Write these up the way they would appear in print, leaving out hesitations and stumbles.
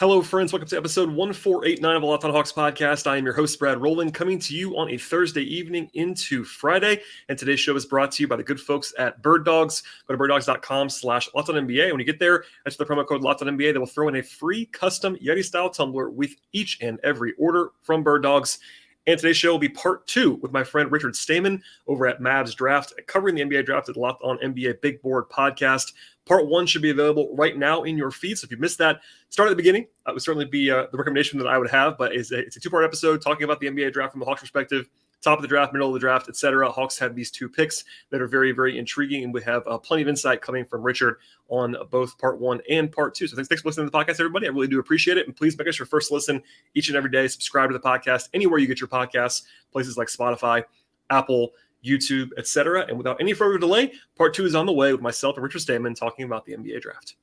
Hello, friends. Welcome to episode 1489 of the Locked On Hawks podcast. I am your host, Brad Rowland, coming to you on a Thursday evening into Friday. And today's show is brought to you by the good folks at Bird Dogs. Go to birddogs.com/LockedOnNBA. When you get there, enter the promo code LockedOnNBA. They will throw in a free custom Yeti-style tumbler with each and every order from Bird Dogs. And today's show will be part two with my friend Richard Stayman over at Mavs Draft, covering the NBA Draft at the Locked On NBA Big Board podcast. Part one should be available right now in your feed. So if you missed that, start at the beginning. That would certainly be the recommendation that I would have. But it's a two-part episode talking about the NBA Draft from the Hawks perspective, top of the draft, middle of the draft, etc. Hawks have these two picks that are very, very intriguing. And we have plenty of insight coming from Richard on both part one and part two. So thanks for listening to the podcast, everybody. I really do appreciate it. And please make us your first listen each and every day. Subscribe to the podcast anywhere you get your podcasts, places like Spotify, Apple, YouTube, etc. And without any further delay, part two is on the way with myself and Richard Stayman talking about the NBA Draft.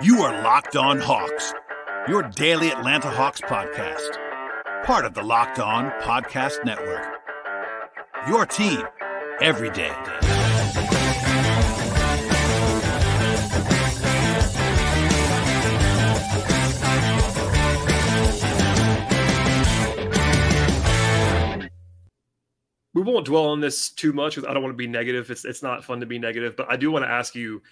You are Locked On Hawks, your daily Atlanta Hawks podcast. Part of the Locked On Podcast Network. Your team every day. We won't dwell on this too much because I don't want to be negative. It's not fun to be negative, but I do want to ask you,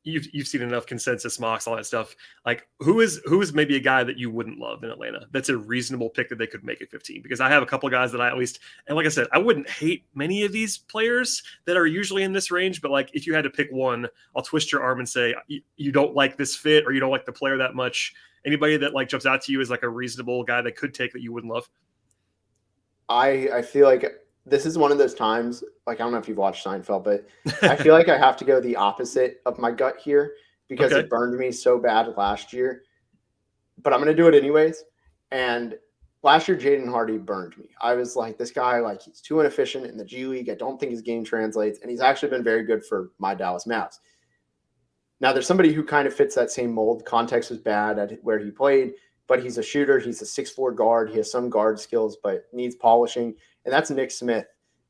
you've seen enough consensus mocks, all that stuff. Like who is maybe a guy that you wouldn't love in Atlanta? That's a reasonable pick that they could make at 15, because I have a couple of guys that I at least, and like I said, I wouldn't hate many of these players that are usually in this range, but like if you had to pick one, I'll twist your arm and say you don't like this fit or you don't like the player that much. Anybody that like jumps out to you as like a reasonable guy that could take that you wouldn't love? I feel like this is one of those times, like, I don't know if you've watched Seinfeld, but I feel like I have to go the opposite of my gut here because It burned me so bad last year. But I'm going to do it anyways. And last year, Jaden Hardy burned me. I was like, this guy, like, he's too inefficient in the G League. I don't think his game translates. And he's actually been very good for my Dallas Mavs. Now, there's somebody who kind of fits that same mold. Context was bad at where he played, but he's a shooter. He's a 6'4" guard. He has some guard skills, but needs polishing. And that's Nick Smith.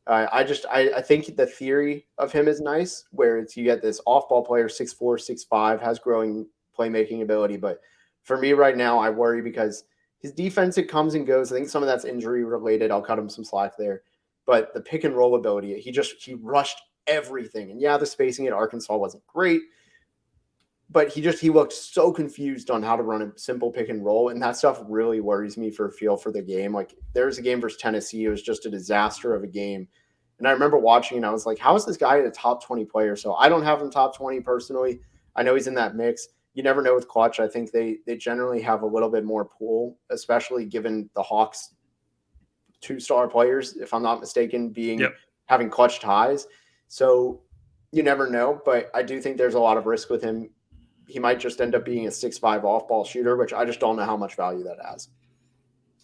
I think the theory of him is nice, where it's you get this off-ball player, 6'4", 6'5", has growing playmaking ability. But for me right now, I worry because his defense, it comes and goes. I think some of that's injury related. I'll cut him some slack there. But the pick and roll ability, he rushed everything. And yeah, the spacing at Arkansas wasn't great, but he looked so confused on how to run a simple pick and roll. And that stuff really worries me for a feel for the game. Like there was a game versus Tennessee. It was just a disaster of a game. And I remember watching and I was like, how is this guy a top 20 player? So I don't have him top 20 personally. I know he's in that mix. You never know with Clutch. I think they generally have a little bit more pull, especially given the Hawks 2-star players, if I'm not mistaken, having Clutch ties. So you never know, but I do think there's a lot of risk with him. He might just end up being a 6'5" off-ball shooter, which I just don't know how much value that has.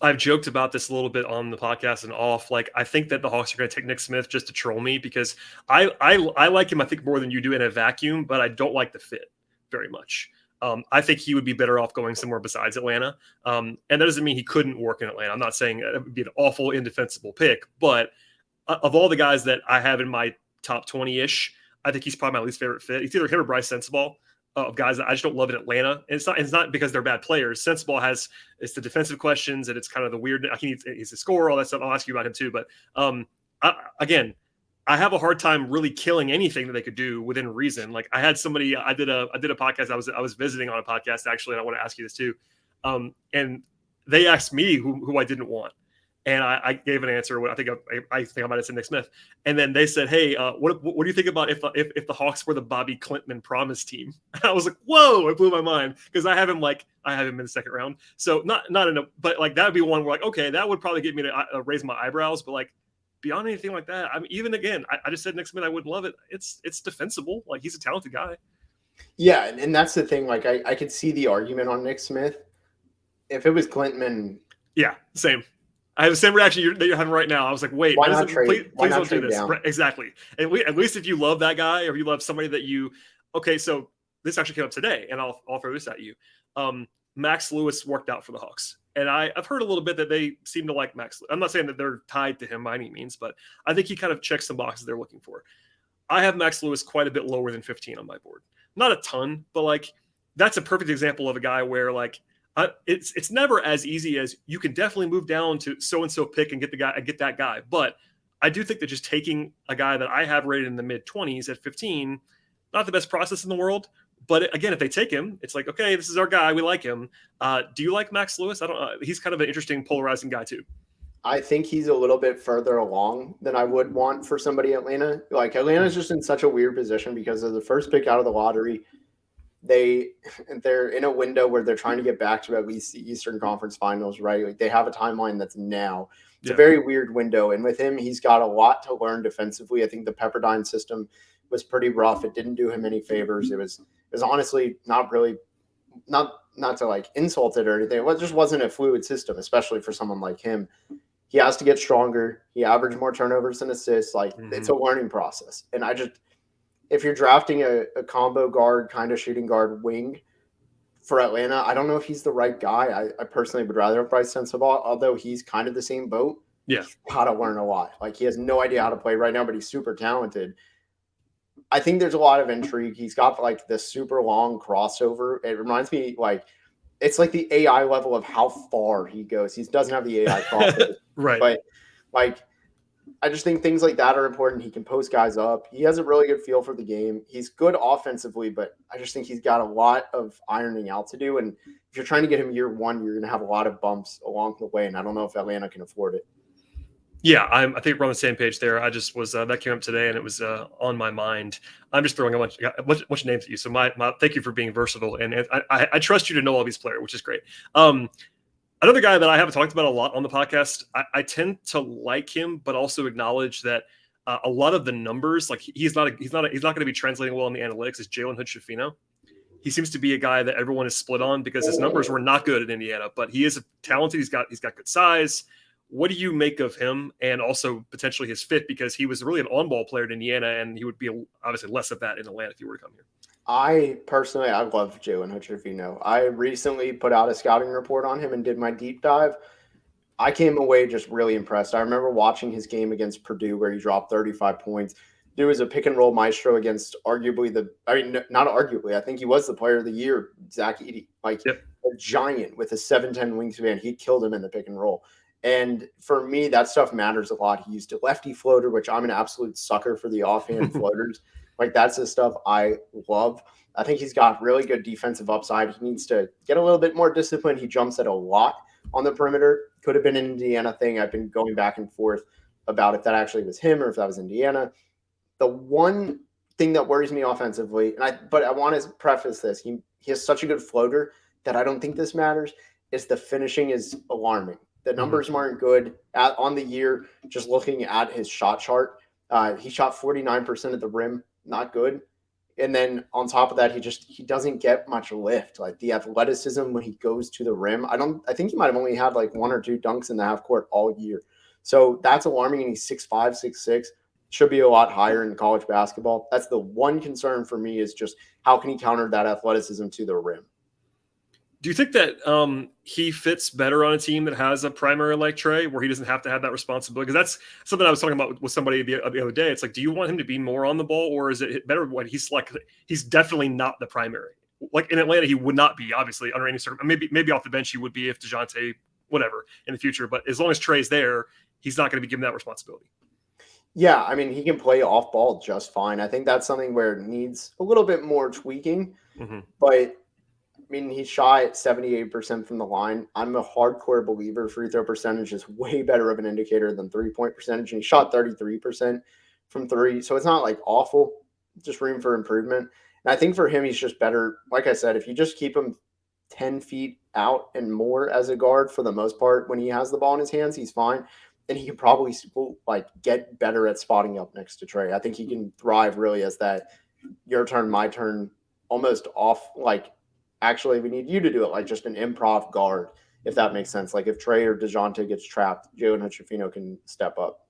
I've joked about this a little bit on the podcast and off. Like, I think that the Hawks are going to take Nick Smith just to troll me because I like him, I think, more than you do in a vacuum, but I don't like the fit very much. I think he would be better off going somewhere besides Atlanta. And that doesn't mean he couldn't work in Atlanta. I'm not saying it would be an awful, indefensible pick, but of all the guys that I have in my top 20-ish, I think he's probably my least favorite fit. It's either him or Bryce Sensabaugh. Of guys that I just don't love in Atlanta. And it's not because they're bad players. Sensabaugh it's the defensive questions and it's kind of the weird. He's a scorer, all that stuff. I'll ask you about him too. But I have a hard time really killing anything that they could do within reason. Like I had somebody, I did a podcast. I was visiting on a podcast actually, and I want to ask you this too. And they asked me who I didn't want. And I gave an answer. I think I might have said Nick Smith. And then they said, "Hey, what do you think about if the Hawks were the Bobby Klintman promise team?" And I was like, "Whoa!" It blew my mind because I have him in the second round. So but like that would be one where like, okay, that would probably get me to raise my eyebrows. But like beyond anything like that, I mean, even again, I just said Nick Smith. I wouldn't love it. It's defensible. Like he's a talented guy. Yeah, and that's the thing. Like I could see the argument on Nick Smith. If it was Klintman, yeah, same. I have the same reaction that you're having right now. I was like, wait, please don't do this. Right, exactly. And at least if you love that guy or you love somebody that you – okay, so this actually came up today, and I'll throw this at you. Max Lewis worked out for the Hawks. And I've heard a little bit that they seem to like Max. I'm not saying that they're tied to him by any means, but I think he kind of checks some boxes they're looking for. I have Max Lewis quite a bit lower than 15 on my board. Not a ton, but like that's a perfect example of a guy where like it's never as easy as you can definitely move down to so-and-so pick and get that guy. But I do think that just taking a guy that I have rated in the mid-20s at 15, not the best process in the world. But again, if they take him, it's like, okay, this is our guy. We like him. Do you like Max Lewis? I don't. He's kind of an interesting, polarizing guy too. I think he's a little bit further along than I would want for somebody at Atlanta. Like Atlanta's just in such a weird position because they're the first pick out of the lottery. They're in a window where they're trying to get back to at least the Eastern Conference Finals, right? Like they have a timeline that's now. It's a very weird window. And with him, he's got a lot to learn defensively. I think the Pepperdine system was pretty rough. It didn't do him any favors. It was honestly not to like insult it or anything. It just wasn't a fluid system, especially for someone like him. He has to get stronger. He averaged more turnovers than assists. Like it's a learning process. And if you're drafting a combo guard, kind of shooting guard wing for Atlanta, I don't know if he's the right guy. I personally would rather have Bryce Sensabaugh, although he's kind of the same boat. Yeah. He's got to learn a lot. Like he has no idea how to play right now, but he's super talented. I think there's a lot of intrigue. He's got like this super long crossover. It reminds me like it's like the AI level of how far he goes. He doesn't have the AI crossover. Right. But like I just think things like that are important. He can post guys up. He has a really good feel for the game. He's good offensively, but I just think he's got a lot of ironing out to do. And if you're trying to get him year one, you're going to have a lot of bumps along the way. And I don't know if Atlanta can afford it. Yeah, I think we're on the same page there. I just was that came up today, and it was on my mind. I'm just throwing a bunch of names at you. So my thank you for being versatile, and I trust you to know all these players, which is great. Another guy that I haven't talked about a lot on the podcast, I tend to like him, but also acknowledge that a lot of the numbers, like he's not going to be translating well in the analytics. Is Jalen Hood-Schifino. He seems to be a guy that everyone is split on because his numbers were not good at Indiana, but he is talented. He's got good size. What do you make of him and also potentially his fit? Because he was really an on-ball player at Indiana, and he would be obviously less of that in Atlanta if he were to come here. I love Jalen Hood-Schifino. I recently put out a scouting report on him and did my deep dive. I came away just really impressed. I remember watching his game against Purdue where he dropped 35 points. Dude was a pick-and-roll maestro against not arguably, I think he was the player of the year, Zach Edey. Like a giant with a 7'10" wingspan. He killed him in the pick-and-roll. And for me, that stuff matters a lot. He used a lefty floater, which I'm an absolute sucker for the offhand floaters. Like that's the stuff I love. I think he's got really good defensive upside. He needs to get a little bit more discipline. He jumps at a lot on the perimeter. Could have been an Indiana thing. I've been going back and forth about if that actually was him or if that was Indiana. The one thing that worries me offensively, but I want to preface this. He has such a good floater that I don't think this matters, is the finishing is alarming. The numbers aren't good on the year. Just looking at his shot chart, he shot 49% at the rim, not good. And then on top of that, he doesn't get much lift. Like the athleticism when he goes to the rim, I think he might have only had like one or two dunks in the half court all year. So that's alarming. And he's 6'5", 6'6". Should be a lot higher in college basketball. That's the one concern for me is just how can he counter that athleticism to the rim? Do you think that he fits better on a team that has a primary like Trey, where he doesn't have to have that responsibility? Because that's something I was talking about with somebody the other day. It's like, do you want him to be more on the ball, or is it better when he's like he's definitely not the primary? Like in Atlanta, he would not be, obviously, under any circumstance. Maybe off the bench he would be if DeJounte, whatever, in the future. But as long as Trey's there, he's not going to be given that responsibility. Yeah, I mean, he can play off ball just fine. I think that's something where it needs a little bit more tweaking, but. I mean, he shot 78% from the line. I'm a hardcore believer free throw percentage is way better of an indicator than three-point percentage. And he shot 33% from three. So it's not like awful, just room for improvement. And I think for him, he's just better. Like I said, if you just keep him 10 feet out and more as a guard for the most part, when he has the ball in his hands, he's fine. And he can probably get better at spotting up next to Trey. I think he can thrive really as that your turn, my turn, almost off actually, we need you to do it like just an improv guard, if that makes sense. Like if Trey or DeJounte gets trapped, Jalen Hood-Schifino can step up.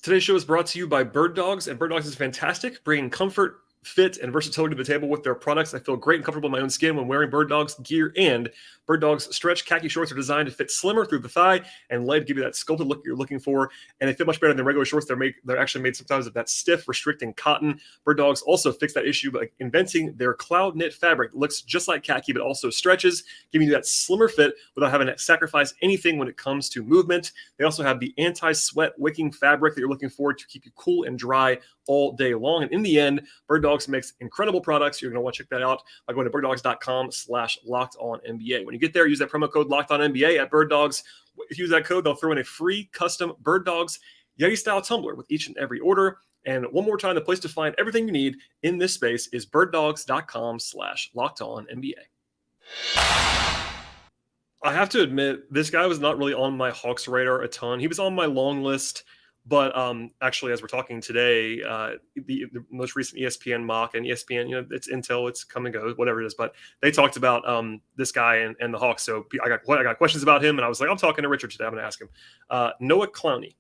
Today's show is brought to you by Bird Dogs, and Bird Dogs is fantastic, bringing comfort fit and versatility to the table with their products. I feel great and comfortable in my own skin when wearing Bird Dogs gear, and Bird Dogs stretch khaki shorts are designed to fit slimmer through the thigh and leg, give you that sculpted look you're looking for, and they fit much better than regular shorts. They're actually made sometimes of that stiff, restricting cotton. Bird Dogs also fix that issue by inventing their cloud knit fabric. It looks just like khaki, but also stretches, giving you that slimmer fit without having to sacrifice anything when it comes to movement. They also have the anti-sweat wicking fabric that you're looking for to keep you cool and dry all day long. And in the end, Bird Dogs makes incredible products. You're going to want to check that out by going to birddogs.com/LockedOnNBA. When you get there, use that promo code LockedOnNBA at Bird Dogs. If you use that code, they'll throw in a free custom Bird Dogs Yeti-style tumbler with each and every order. And one more time, the place to find everything you need in this space is birddogs.com/LockedOnNBA. I have to admit, this guy was not really on my Hawks radar a ton. He was on my long list. But actually, as we're talking today, the most recent ESPN mock, and ESPN, it's Intel, it's come and go, whatever it is. But they talked about this guy and the Hawks. So I got questions about him, and I was like, I'm talking to Richard today. I'm going to ask him. Noah Clowney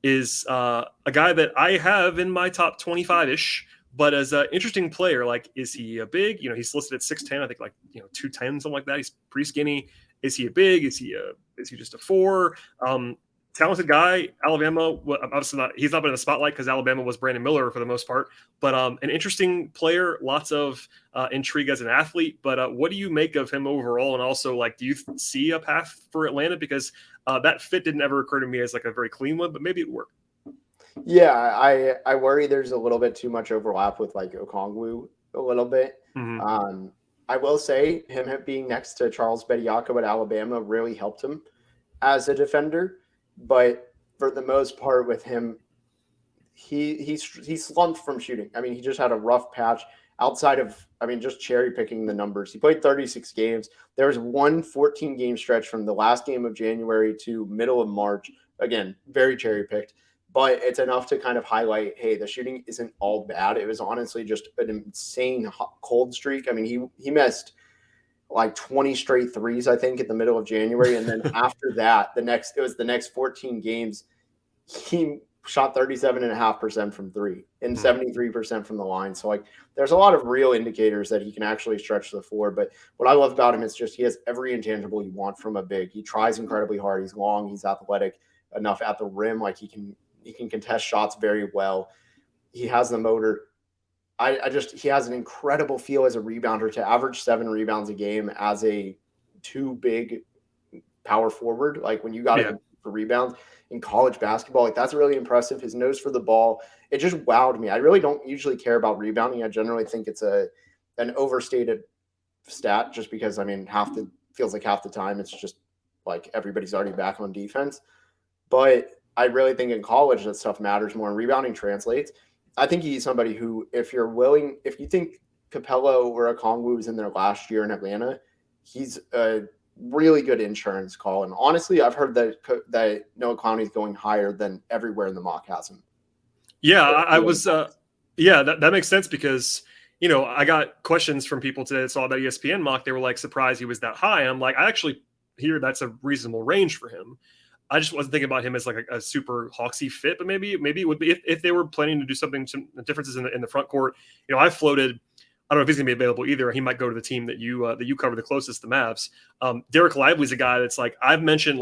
is a guy that I have in my top 25-ish, but as an interesting player. Like, is he a big? He's listed at 6'10", I think, 210, something like that. He's pretty skinny. Is he a big? Is he just a 4? Talented guy. Alabama, obviously he's not been in the spotlight because Alabama was Brandon Miller for the most part, but an interesting player, lots of intrigue as an athlete. But what do you make of him overall? And also, do you see a path for Atlanta? Because that fit didn't ever occur to me as a very clean one, but maybe it worked. Yeah, I worry there's a little bit too much overlap with Okongwu a little bit. Mm-hmm. I will say him being next to Charles Bediako at Alabama really helped him as a defender. But for the most part with him, he slumped from shooting. I mean, he just had a rough patch outside of, just cherry picking the numbers. He played 36 games. There was one 14-game stretch from the last game of January to middle of March. Again, very cherry picked, but it's enough to kind of highlight, hey, the shooting isn't all bad. It was honestly just an insane cold streak. He missed 20 straight threes, I think, in the middle of January. And then after that, the next 14 games, he shot 37.5% from three and 73% from the line. So there's a lot of real indicators that he can actually stretch the floor. But what I love about him is just he has every intangible you want from a big. He tries incredibly hard. He's long. He's athletic enough at the rim. He can contest shots very well. He has the motor. He has an incredible feel as a rebounder. To average 7 rebounds a game as a too big power forward, when you got him for rebounds in college basketball, that's really impressive. His nose for the ball, it just wowed me. I really don't usually care about rebounding. I generally think it's an overstated stat just because, feels like half the time it's just everybody's already back on defense. But I really think in college that stuff matters more and rebounding translates. I think he's somebody who, if you think Capello or Okongwu was in there last year in Atlanta, he's a really good insurance call. And honestly, I've heard that Noah Clowney's going higher than everywhere in the mock has him. Yeah, I was. That makes sense because, I got questions from people today that saw that ESPN mock. They were surprised he was that high. And I'm like, I actually hear that's a reasonable range for him. I just wasn't thinking about him as a super Hawksy fit, but maybe it would be if they were planning to do some differences in the front court. I floated. I don't know if he's going to be available either. He might go to the team that you cover the closest, the Mavs. Derek Lively's a guy that's I've mentioned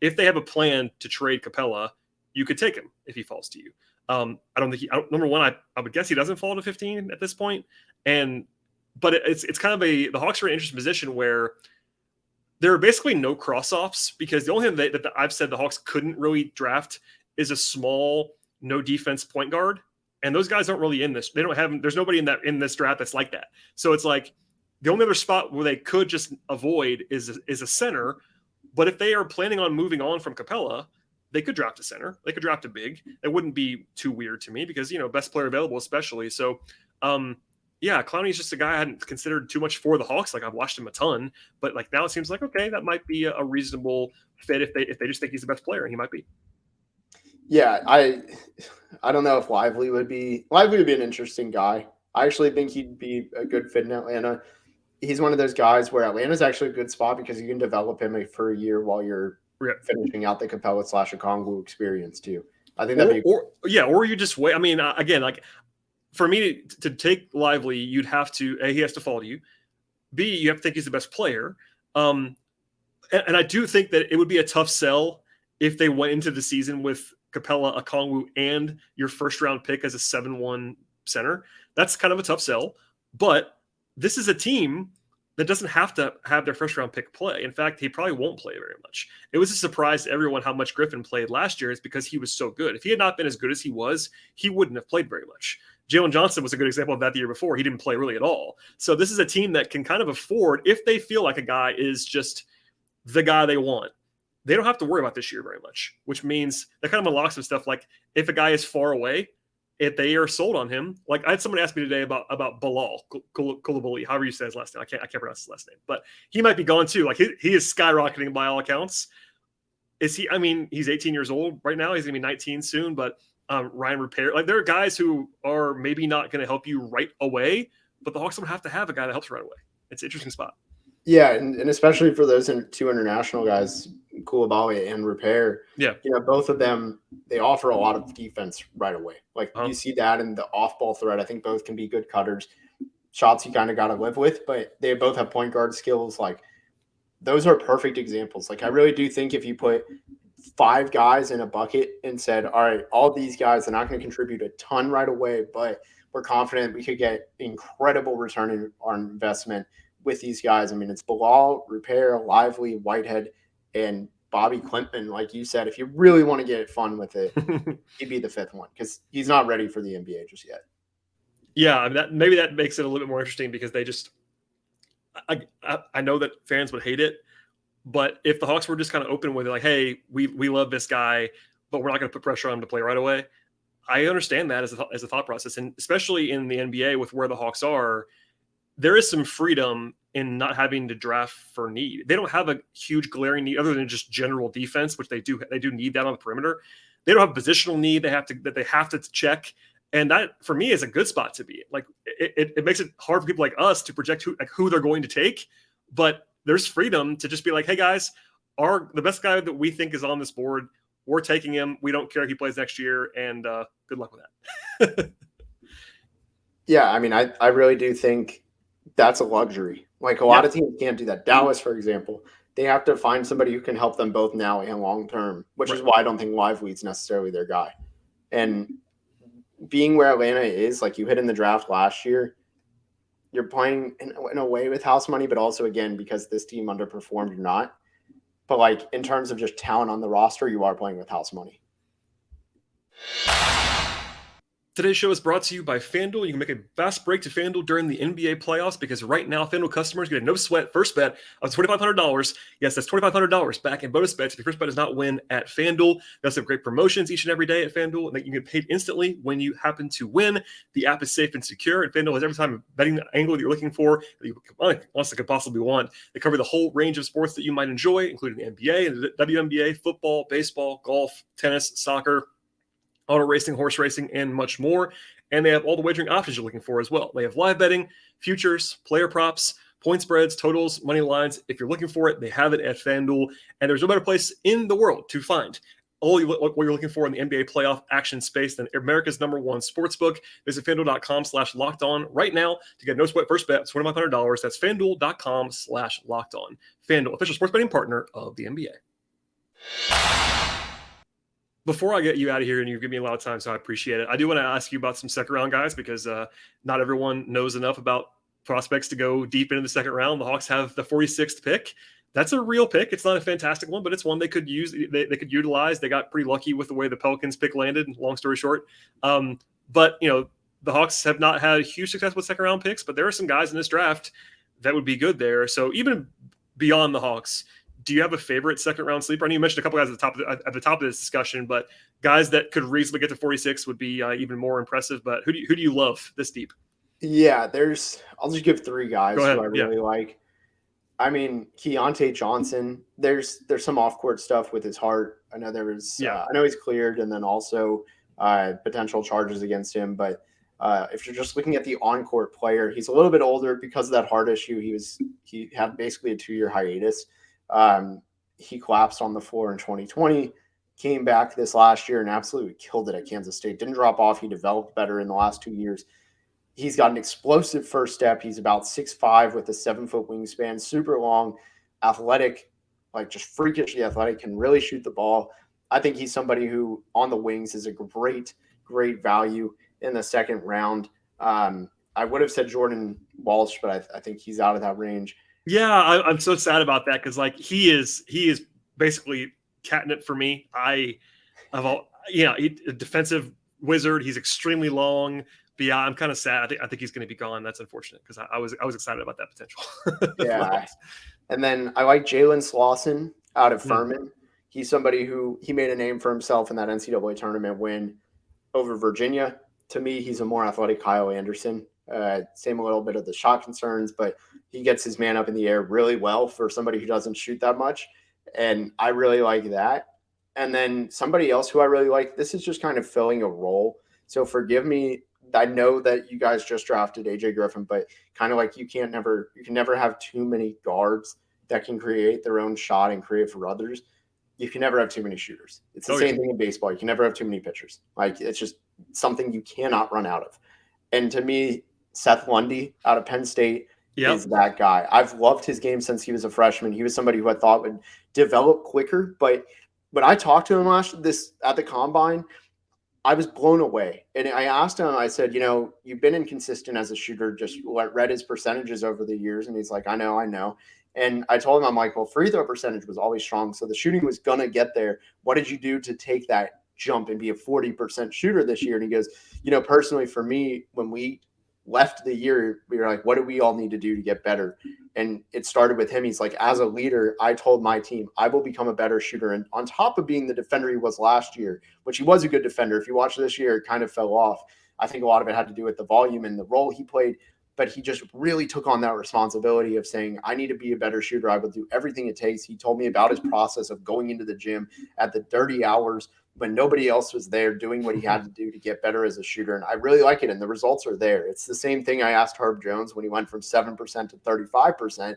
if they have a plan to trade Capella, you could take him if he falls to you. I don't think number one, I would guess he doesn't fall to 15 at this point, but it's kind of the Hawks are in an interesting position where there are basically no cross-offs because the only thing that I've said the Hawks couldn't really draft is a small, no defense point guard. And those guys aren't really in this. There's nobody in this draft that's like that. So it's the only other spot where they could just avoid is a center. But if they are planning on moving on from Capella, they could draft a center. They could draft a big. It wouldn't be too weird to me because, best player available especially. So, Clowney's just a guy I hadn't considered too much for the Hawks. I've watched him a ton, but now it seems okay, that might be a reasonable fit if they just think he's the best player, and he might be. Yeah, I don't know if Lively would be an interesting guy. I actually think he'd be a good fit in Atlanta. He's one of those guys where Atlanta's actually a good spot because you can develop him for a year while you're finishing out the Capella / Okongwu experience too. I think that'd be or you just wait. Again, for me to take Lively, you'd have to, A, he has to follow you. B, you have to think he's the best player. And I do think that it would be a tough sell if they went into the season with Capella, Okongwu, and your first round pick as a 7-1 center. That's kind of a tough sell. But this is a team that doesn't have to have their first round pick play. In fact, he probably won't play very much. It was a surprise to everyone how much Griffin played last year. It's because he was so good. If he had not been as good as he was, he wouldn't have played very much. Jalen Johnson was a good example of that the year before. He didn't play really at all. So this is a team that can kind of afford, if they feel like a guy is just the guy they want, they don't have to worry about this year very much, which means that kind of unlocks some stuff. Like if a guy is far away, if they are sold on him, like I had someone ask me today about Bilal Coulibaly, however you say his last name. I can't pronounce his last name, but he might be gone too. Like he is skyrocketing by all accounts. Is he? I mean, he's 18 years old right now. He's gonna be 19 soon. But Ryan Repair, like there are guys who are maybe not going to help you right away, but the Hawks don't have to have a guy that helps right away. It's an interesting spot. Yeah, and especially for those two international guys, Coulibaly and Repair. Yeah, both of them, they offer a lot of defense right away. Like you see that in the off-ball threat. I think both can be good cutters. Shots you kind of got to live with, but they both have point guard skills. Like those are perfect examples. Like I really do think if you put 5 guys in a bucket and said, all right, all these guys are not going to contribute a ton right away, but we're confident we could get incredible return on investment with these guys. I mean, it's Bilal, Repair, Lively, Whitehead, and Bobby Klimpman. Like you said, if you really want to get fun with it, he'd be the 5th one because he's not ready for the NBA just yet. Yeah, I mean, maybe that makes it a little bit more interesting because they just – I know that fans would hate it, but if the Hawks were just kind of open with it, like, hey, we love this guy, but we're not going to put pressure on him to play right away, I understand that as a thought process. And especially in the NBA with where the Hawks are, there is some freedom in not having to draft for need. They don't have a huge glaring need other than just general defense, which they do need that on the perimeter. They don't have a positional need they have to check. And that, for me, is a good spot to be. Like it makes it hard for people like us to project who they're going to take, but there's freedom to just be like, hey guys, the best guy that we think is on this board, we're taking him. We don't care if he plays next year, and good luck with that. Yeah, I mean, I really do think that's a luxury. Like a lot of teams can't do that. Dallas, for example, they have to find somebody who can help them both now and long term, which is why I don't think Lively's necessarily their guy. And being where Atlanta is, like you hit in the draft last year, you're playing in a way with house money, but also, again, because this team underperformed, you're not. But, like, in terms of just talent on the roster, you are playing with house money. Today's show is brought to you by FanDuel. You can make a fast break to FanDuel during the NBA playoffs because right now FanDuel customers get a no-sweat first bet of $2,500. Yes, that's $2,500 back in bonus bets if your first bet does not win at FanDuel. They also have great promotions each and every day at FanDuel, and you can get paid instantly when you happen to win. The app is safe and secure, and FanDuel has every time a betting angle that you're looking for that you honestly could possibly want. They cover the whole range of sports that you might enjoy, including the NBA and the WNBA, football, baseball, golf, tennis, soccer, auto racing, horse racing, and much more. And they have all the wagering options you're looking for as well. They have live betting, futures, player props, point spreads, totals, money lines. If you're looking for it, they have it at FanDuel. And there's no better place in the world to find what you're looking for in the NBA playoff action space than America's #1 sportsbook. Visit FanDuel.com/lockedon right now to get no sweat first bet of $2,500. That's FanDuel.com/lockedon. FanDuel, official sports betting partner of the NBA. Before I get you out of here, and you give me a lot of time, so I appreciate it, I do want to ask you about some second-round guys because not everyone knows enough about prospects to go deep into the second round. The Hawks have the 46th pick. That's a real pick. It's not a fantastic one, but it's one they could use. They could utilize. They got pretty lucky with the way the Pelicans pick landed, long story short. But, the Hawks have not had huge success with second-round picks, but there are some guys in this draft that would be good there. So even beyond the Hawks, do you have a favorite second-round sleeper? I know you mentioned a couple guys at the top of this discussion, but guys that could reasonably get to 46 would be even more impressive. But who do you love this deep? Yeah, I'll just give 3 guys who I really like. I mean, Keontae Johnson. There's some off-court stuff with his heart. I know I know he's cleared, and then also potential charges against him. But if you're just looking at the on-court player, he's a little bit older because of that heart issue. He had basically a 2-year hiatus. He collapsed on the floor in 2020, came back this last year and absolutely killed it at Kansas State. Didn't drop off. He developed better in the last 2 years. He's got an explosive first step. He's about 6'5" with a 7-foot wingspan, super long, athletic, like just freakishly athletic, can really shoot the ball. I think he's somebody who on the wings is a great, great value in the second round. I would have said Jordan Walsh, but I think he's out of that range. Yeah, I'm so sad about that because like he is basically catnip for me. A defensive wizard. He's extremely long. But yeah, I'm kind of sad. I think he's going to be gone. That's unfortunate because I was excited about that potential. Yeah. And then I like Jalen Slauson out of Furman. He's somebody who he made a name for himself in that NCAA tournament win over Virginia. To me, he's a more athletic Kyle Anderson. Same a little bit of the shot concerns, but he gets his man up in the air really well for somebody who doesn't shoot that much. And I really like that. And then somebody else who I really like, this is just kind of filling a role. So forgive me. I know that you guys just drafted AJ Griffin, but kind of like you can never have too many guards that can create their own shot and create for others. You can never have too many shooters. It's the same thing in baseball. You can never have too many pitchers. Like it's just something you cannot run out of. And to me, Seth Lundy out of Penn State is that guy. I've loved his game since he was a freshman. He was somebody who I thought would develop quicker, but when I talked to him at the combine, I was blown away. And I asked him, I said, you've been inconsistent as a shooter, just read his percentages over the years. And he's like, I know. And I told him, I'm like, well, free throw percentage was always strong. So the shooting was going to get there. What did you do to take that jump and be a 40% shooter this year? And he goes, personally for me, when we left the year, we were like, what do we all need to do to get better? And it started with him. He's like, as a leader, I told my team, I will become a better shooter. And on top of being the defender he was last year, which he was a good defender, if you watch this year, it kind of fell off. I think a lot of it had to do with the volume and the role he played, but he just really took on that responsibility of saying, I need to be a better shooter. I will do everything it takes. He told me about his process of going into the gym at the dirty hours when nobody else was there, doing what he had to do to get better as a shooter. And I really like it. And the results are there. It's the same thing I asked Herb Jones when he went from 7% to 35%.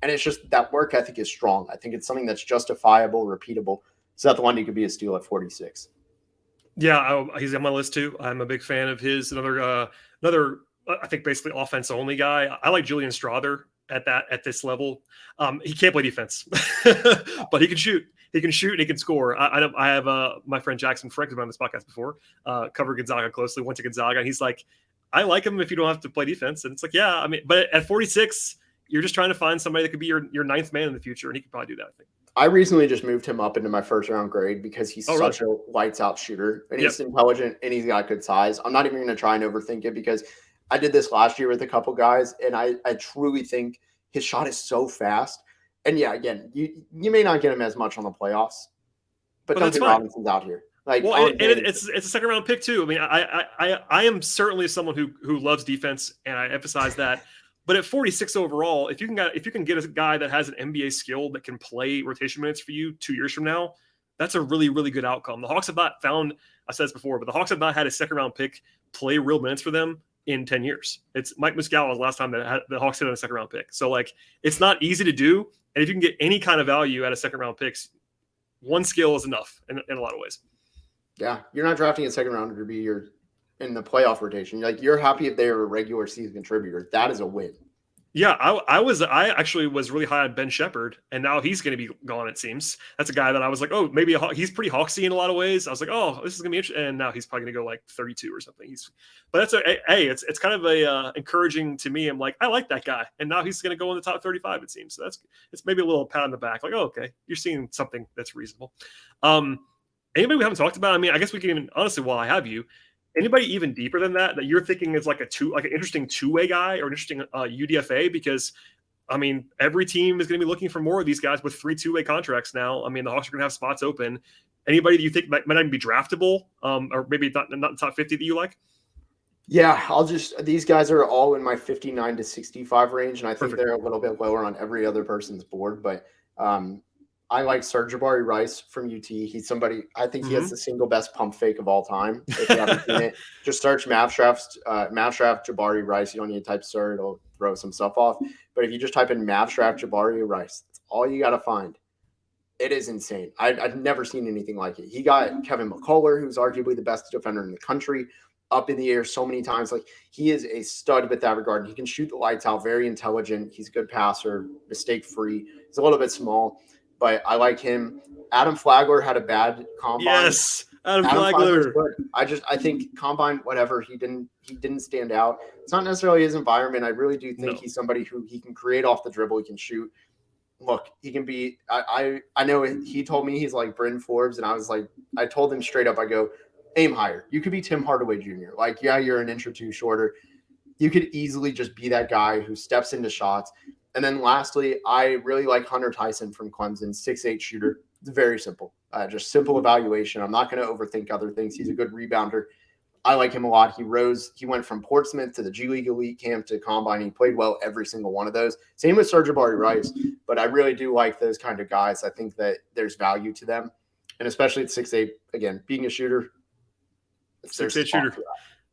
And it's just that work ethic is strong. I think it's something that's justifiable, repeatable. Seth Lundy could be a steal at 46. Yeah, he's on my list too. I'm a big fan of his. Another, I think basically offense only guy. I like Julian Strawther at this level. He can't play defense, but he can shoot. He can shoot and he can score. I have my friend Jackson Frank has been on this podcast before, covered Gonzaga closely, went to Gonzaga, and he's like, I like him if you don't have to play defense. And it's like, yeah, I mean, but at 46, you're just trying to find somebody that could be your ninth man in the future, and he could probably do that, I think. I recently just moved him up into my first round grade because he's such a lights out shooter, and he's intelligent and he's got good size. I'm not even going to try and overthink it because I did this last year with a couple guys, and I truly think his shot is so fast. And yeah, again, you may not get him as much on the playoffs, but Duncan Robinson's out here. Like, it's a second round pick too. I mean, I am certainly someone who loves defense, and I emphasize that. But at 46 overall, if you can get a guy that has an NBA skill that can play rotation minutes for you 2 years from now, that's a really, really good outcome. The Hawks have not found, I said this before, but the Hawks have not had a second round pick play real minutes for them in 10 years. It's Mike Muscala's last time that the Hawks hit on a second round pick. So like, it's not easy to do. And if you can get any kind of value out of second round picks, one skill is enough in a lot of ways. Yeah. You're not drafting a second rounder to be in the playoff rotation. Like, you're happy if they're a regular season contributor. That is a win. Yeah, I actually was really high on Ben Shepherd, and now he's going to be gone, it seems. That's a guy that I was like, oh, maybe he's pretty Hawksy in a lot of ways. I was like, oh, this is going to be interesting. And now he's probably going to go like 32 or something. But that's it's kind of a encouraging to me. I'm like, I like that guy, and now he's going to go in the top 35, it seems. So it's maybe a little pat on the back, like, oh, okay, you're seeing something that's reasonable. Anybody we haven't talked about? I mean, I guess we can even, honestly, while I have you, anybody even deeper than that you're thinking is like an interesting two-way guy or an interesting UDFA? Because I mean, every team is going to be looking for more of these guys with 3 two-way contracts now. I mean, the Hawks are going to have spots open. Anybody that you think might not even be draftable, or maybe not in the top 50 that you like? Yeah, these guys are all in my 59 to 65 range, and I think they're a little bit lower on every other person's board. But I like Serge Jabari Rice from UT. He's somebody, I think he has the single best pump fake of all time. If you haven't seen it, just search Mavstraft Jabari Rice. You don't need to type Sir, it'll throw some stuff off. But if you just type in Mavstraft Jabari Rice, that's all you got to find. It is insane. I've never seen anything like it. He got Kevin McCullough, who's arguably the best defender in the country, up in the air so many times. Like, he is a stud with that regard. He can shoot the lights out, very intelligent. He's a good passer, mistake-free. He's a little bit small, but I like him. Adam Flagler had a bad combine. Yes, Adam Flagler. I think combine, whatever, he didn't stand out. It's not necessarily his environment. I really do think he's somebody who he can create off the dribble. He can shoot. Look, he can be. I know he told me he's like Bryn Forbes, and I was like, I told him straight up. I go, aim higher. You could be Tim Hardaway Jr. Like, yeah, you're an inch or two shorter. You could easily just be that guy who steps into shots. And then lastly, I really like Hunter Tyson from Clemson, 6'8" shooter. It's very simple. Just simple evaluation. I'm not going to overthink other things. He's a good rebounder. I like him a lot. He went from Portsmouth to the G League Elite Camp to Combine. He played well every single one of those. Same with Serge-Ibaka Rice. But I really do like those kind of guys. I think that there's value to them. And especially at 6'8", again, being a shooter. 6'8" shooter.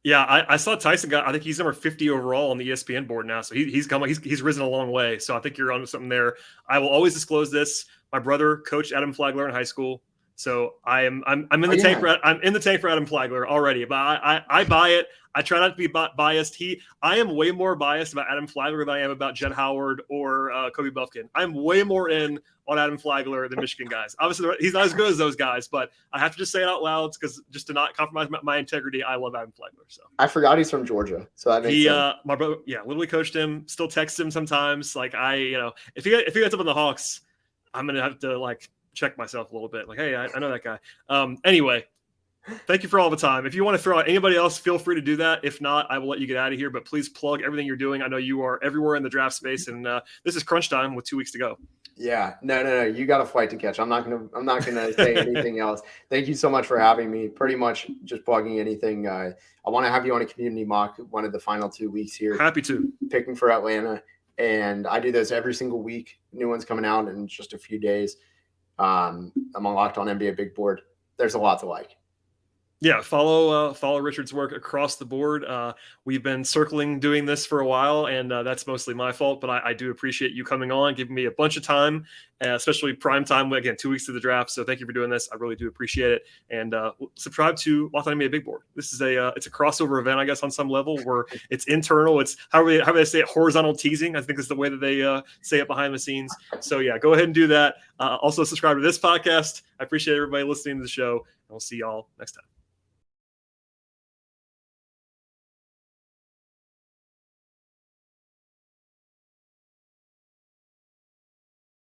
Yeah, I saw Tyson I think he's number 50 overall on the ESPN board now. So he's risen a long way. So I think you're on something there. I will always disclose this. My brother coached Adam Flagler in high school. So I'm in the tank for I'm in the tank for Adam Flagler already, but I buy it. I try not to be biased. I am way more biased about Adam Flagler than I am about Jett Howard or Kobe Buffkin. I'm way more in on Adam Flagler than Michigan guys. Obviously, he's not as good as those guys, but I have to just say it out loud because just to not compromise my integrity, I love Adam Flagler. So I forgot he's from Georgia, so that makes sense. My brother, literally coached him. Still text him sometimes. Like if he gets up on the Hawks, I'm gonna have to check myself a little bit. Like, hey, I know that guy. Anyway, thank you for all the time. If you want to throw out anybody else, feel free to do that. If not, I will let you get out of here. But please plug everything you're doing. I know you are everywhere in the draft space, and this is crunch time with 2 weeks to go. Yeah, no. You got a flight to catch. I'm not gonna say anything else. Thank you so much for having me. Pretty much just plugging anything. I want to have you on a community mock one of the final 2 weeks here. Happy to. Picking for Atlanta, and I do this every single week. New one's coming out in just a few days. I'm on Locked On NBA Big Board. There's a lot to like. Yeah, follow Richard's work across the board. We've been doing this for a while, and that's mostly my fault, but I do appreciate you coming on, giving me a bunch of time, especially prime time, again, 2 weeks to the draft. So thank you for doing this. I really do appreciate it. And subscribe to Locked On NBA Big Board. This is it's a crossover event, I guess, on some level where it's internal. It's how they say it, horizontal teasing, I think is the way that they say it behind the scenes. So yeah, go ahead and do that. Also subscribe to this podcast. I appreciate everybody listening to the show, and we'll see y'all next time.